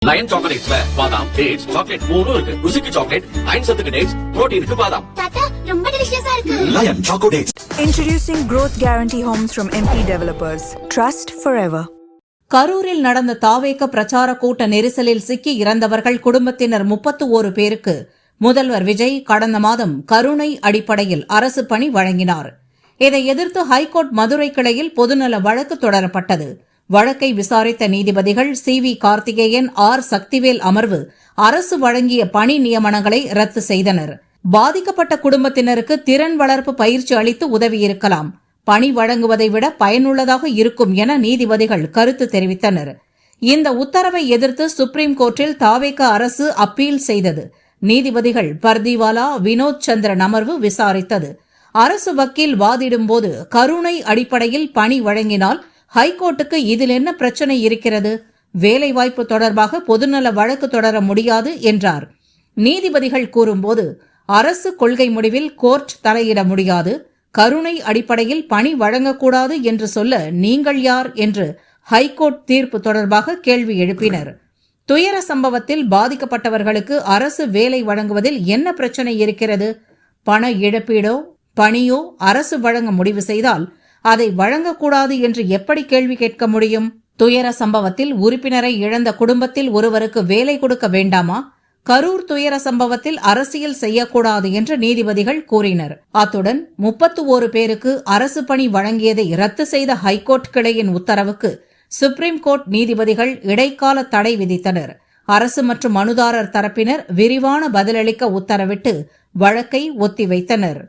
Line சாக்லேட்ஸ்ல பாதாம், dates, chocolate மூணும் இருக்கு. ருசிக்கு சாக்லேட், அயன் சத்துக்கு டேட்ஸ், புரோட்டீனுக்கு பாதாம். தாத்தா ரொம்ப டெலிஷியஸா இருக்கு. Lion choco dates. Introducing Growth Guarantee Homes from MP Developers. Trust forever. கரூரில் நடந்த தாவேக பிரச்சார கூட்ட நெரிசலில் சிக்கி இறந்தவர்கள் குடும்பத்தினர் 31 பேருக்கு முதல்வர் விஜய் கடந்த மாதம் கருணை அடிப்படையில் அரசு பணி வழங்கினார். இதை எதிர்த்து ஹைகோர்ட் மதுரை கிளையில் பொதுநல வழக்கு தொடரப்பட்டது. வழக்கை விசாரித்த நீதிபதிகள் CV கார்த்திகேயன், R சக்திவேல் அமர்வு அரசு வழங்கிய பணி நியமனங்களை ரத்து செய்தனர். பாதிக்கப்பட்ட குடும்பத்தினருக்கு திறன் வளர்ப்பு பயிற்சி அளித்து உதவியிருக்கலாம், பணி வழங்குவதை விட பயனுள்ளதாக இருக்கும் என நீதிபதிகள் கருத்து தெரிவித்தனர். இந்த உத்தரவை எதிர்த்து சுப்ரீம் கோர்ட்டில் தாவேக அரசு அப்பீல் செய்தது. நீதிபதிகள் பர்திவாலா, வினோத் சந்திரன் அமர்வு விசாரித்தது. அரசு வக்கீல் வாதிடும்போது கருணை அடிப்படையில் பணி வழங்கினால் ஹைகோர்ட்டுக்கு இதில் என்ன பிரச்சனை இருக்கிறது? வேலைவாய்ப்பு தொடர்பாக பொதுநல வழக்கு தொடர முடியாது என்றார். நீதிபதிகள் கூறும்போது, அரசு கொள்கை முடிவில் கோர்ட் தலையிட முடியாது, கருணை அடிப்படையில் பணி வழங்கக்கூடாது என்று சொல்ல நீங்கள் யார் என்று ஹைகோர்ட் தீர்ப்பு தொடர்பாக கேள்வி எழுப்பினர். துயர சம்பவத்தில் பாதிக்கப்பட்டவர்களுக்கு அரசு வேலை வழங்குவதில் என்ன பிரச்சனை இருக்கிறது? பண இழப்பீடோ பணியோ அரசு வழங்க முடிவு செய்தால் அதை வழங்கக்கூடாது என்று எப்படி கேள்வி கேட்க முடியும்? துயர சம்பவத்தில் உறுப்பினரை இழந்த குடும்பத்தில் ஒருவருக்கு வேலை கொடுக்க வேண்டாமா? கரூர் துயர சம்பவத்தில் அரசியல் செய்யக்கூடாது என்று நீதிபதிகள் கூறினர். அத்துடன் 31 பேருக்கு அரசு பணி வழங்கியதை ரத்து செய்த ஹைகோர்ட் கிளையின் உத்தரவுக்கு சுப்ரீம் கோர்ட் நீதிபதிகள் இடைக்கால தடை விதித்தனர். அரசு மற்றும் மனுதாரர் தரப்பினர் விரிவான பதிலளிக்க உத்தரவிட்டு வழக்கை ஒத்திவைத்தனர்.